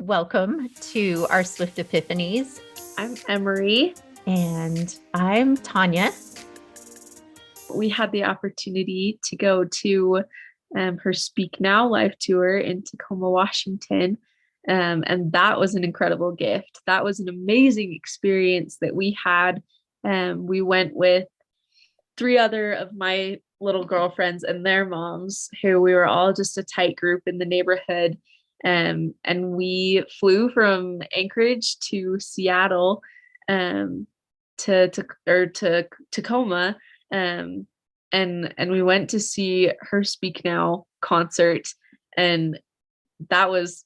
welcome to our Swift Epiphanies. I'm Emery. And I'm Tanya. We had the opportunity to go to her Speak Now live tour in Tacoma, Washington. And that was an incredible gift. That was an amazing experience that we had. We went with 3 other of my little girlfriends and their moms, who we were all just a tight group in the neighborhood. And we flew from Anchorage to Seattle, to Tacoma, and we went to see her Speak Now concert, and that was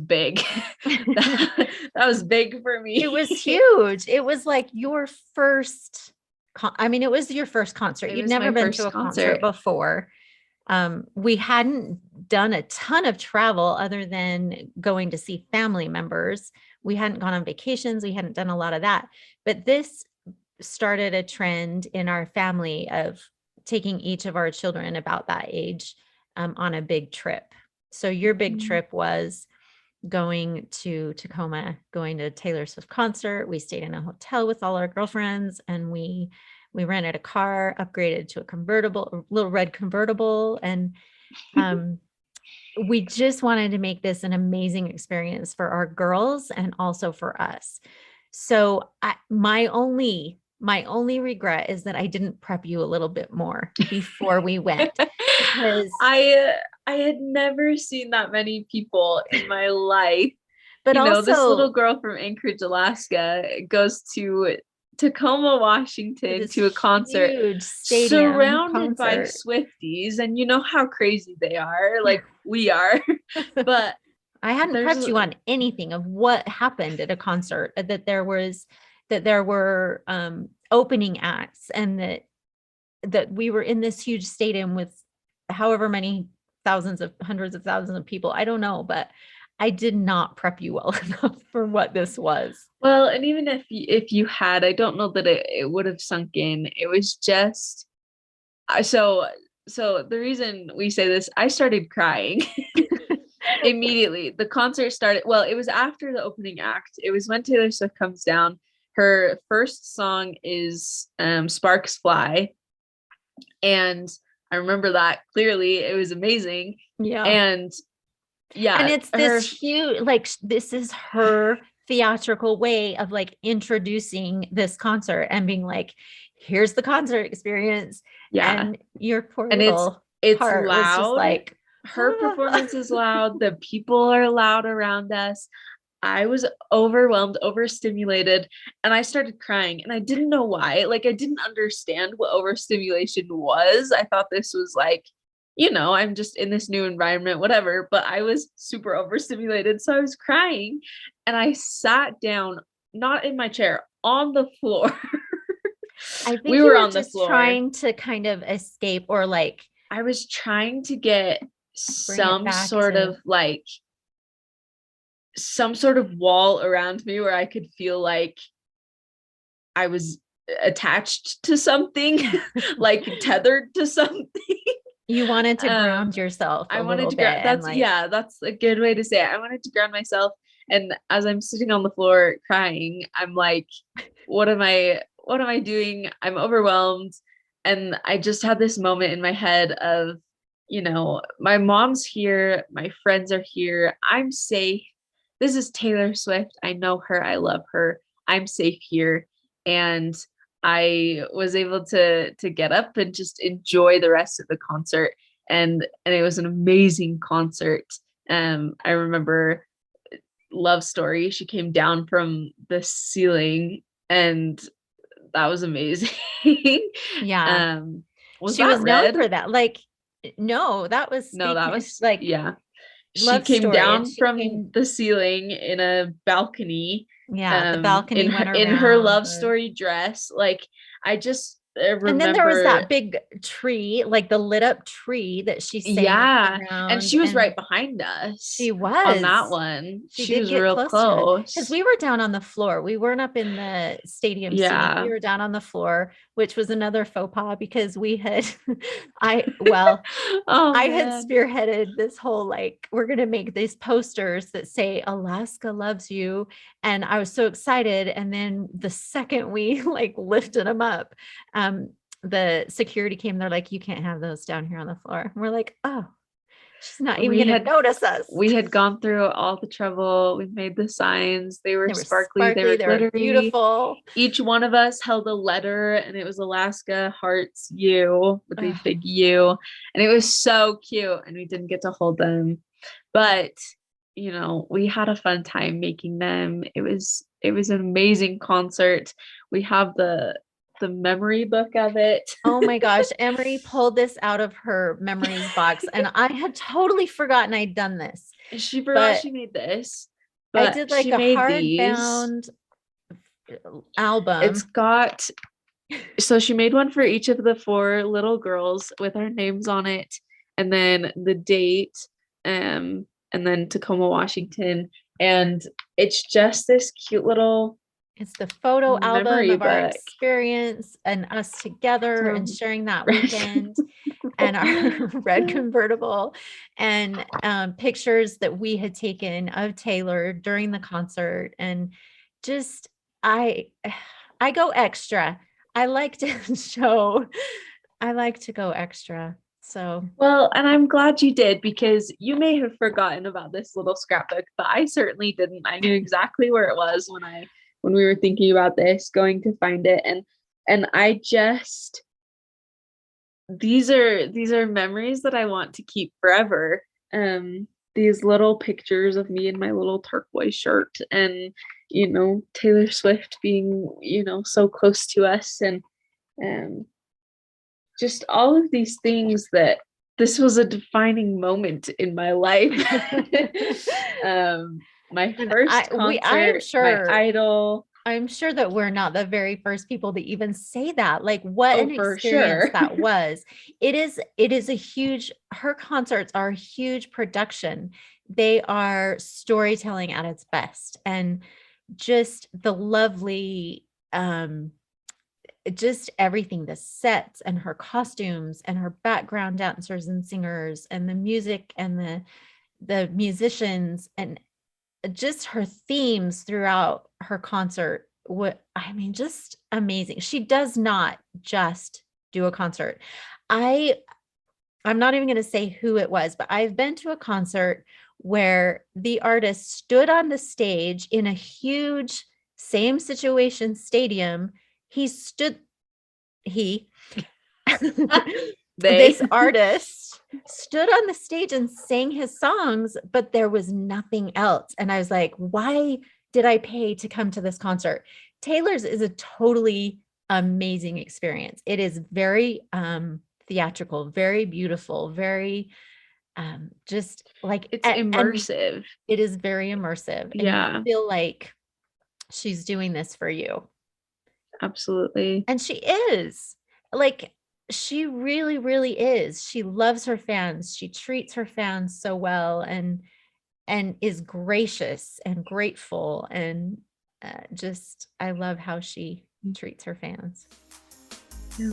big. that was big for me. It was huge. It was like your first. It was your first concert. You'd never been to a concert before. We hadn't done a ton of travel other than going to see family members. We hadn't gone on vacations. We hadn't done a lot of that. But this started a trend in our family of taking each of our children about that age on a big trip. So your big trip was going to Tacoma, going to Taylor Swift concert. We stayed in a hotel with all our girlfriends, and we rented a car, upgraded to a little red convertible. And we just wanted to make this an amazing experience for our girls and also for us. So my only regret is that I didn't prep you a little bit more before we went, because I had never seen that many people in my life. But also, this little girl from Anchorage, Alaska, goes to Tacoma, Washington to a concert, huge stadium surrounded by Swifties, and you know how crazy they are, like we are. But I hadn't prepped you on anything of what happened at a concert, that there were opening acts, and that we were in this huge stadium with however many hundreds of thousands of people. I don't know, but I did not prep you well enough for what this was. Well, and even if you had, I don't know that it would have sunk in. It was just, so the reason we say this, I started crying immediately. The concert started, well, it was after the opening act. It was when Taylor Swift comes down. Her first song is Sparks Fly. And I remember that clearly. It was amazing. Yeah. And it's this huge, like, this is her theatrical way of like introducing this concert and being like, here's the concert experience. Yeah. And your poor and little it's heart loud. was just like, her performance is loud. The people are loud around us. I was overwhelmed, overstimulated, and I started crying, and I didn't know why. Like, I didn't understand what overstimulation was. I thought this was like, I'm just in this new environment, whatever, but I was super overstimulated. So I was crying, and I sat down, not in my chair, on the floor. I think we were on the floor, trying to kind of escape, or like, I was trying to get some sort of wall around me where I could feel like I was attached to something, like tethered to something. You wanted to ground yourself. I wanted to ground. That's a good way to say it. I wanted to ground myself. And as I'm sitting on the floor crying, I'm like, what am I doing? I'm overwhelmed. And I just had this moment in my head of, my mom's here, my friends are here, I'm safe. This is Taylor Swift. I know her. I love her. I'm safe here. And I was able to get up and just enjoy the rest of the concert. And it was an amazing concert. I remember Love Story. She came down from the ceiling, and that was amazing. Yeah. She was known for that. Like, no, that was like, yeah. She came down from the ceiling in a balcony. Yeah, the balcony in her Love Story dress. Like, I just remember. And then there was that big tree, like the lit up tree that she sang around, and she was right behind us. She was on that one. She was did get real close because we were down on the floor. We weren't up in the stadium seat. We were down on the floor, which was another faux pas because we had I had spearheaded this whole, like, we're going to make these posters that say Alaska loves you, and I was so excited. And then the second we like lifted them up, the security came. They're like, you can't have those down here on the floor. And we're like, oh, she's not even going to notice us. We had gone through all the trouble. We made the signs. They were sparkly. They were glittery. Beautiful. Each one of us held a letter, and it was Alaska, hearts, you, with a big U. And it was so cute. And we didn't get to hold them. But, you know, we had a fun time making them. It was an amazing concert. We have the memory book of it. Oh my gosh. Emery pulled this out of her memories box, and I had totally forgotten I'd done this. She forgot she made this. I did like a hardbound album. It's got, so she made one for each of the 4 little girls with our names on it, and then the date, and then Tacoma, Washington. And it's just this cute little, it's the photo album of our experience and us together and sharing that weekend and our red convertible, and pictures that we had taken of Taylor during the concert. And just, I go extra. I like to go extra. So, well, and I'm glad you did, because you may have forgotten about this little scrapbook, but I certainly didn't. I knew exactly where it was when we were thinking about this, going to find it. And I just, these are memories that I want to keep forever. These little pictures of me in my little turquoise shirt, and, you know, Taylor Swift being, you know, so close to us, and just all of these things, that this was a defining moment in my life. My first concert, my idol. I'm sure that we're not the very first people to even say that. Like, what an experience that was. It is a huge, her concerts are a huge production. They are storytelling at its best, and just the lovely, just everything, the sets and her costumes and her background dancers and singers and the music and the musicians, and just her themes throughout her concert. Just amazing. She does not just do a concert. I'm not even going to say who it was, but I've been to a concert where the artist stood on the stage in a huge same situation stadium. This artist stood on the stage and sang his songs, but there was nothing else. And I was like, why did I pay to come to this concert? Taylor's is a totally amazing experience. It is very theatrical, very beautiful, very just like, it's immersive. It is very immersive. Yeah. And you feel like she's doing this for you. Absolutely. And she is, like, she really, really is. She loves her fans. She treats her fans so well, and is gracious and grateful, and just, I love how she treats her fans. Yeah.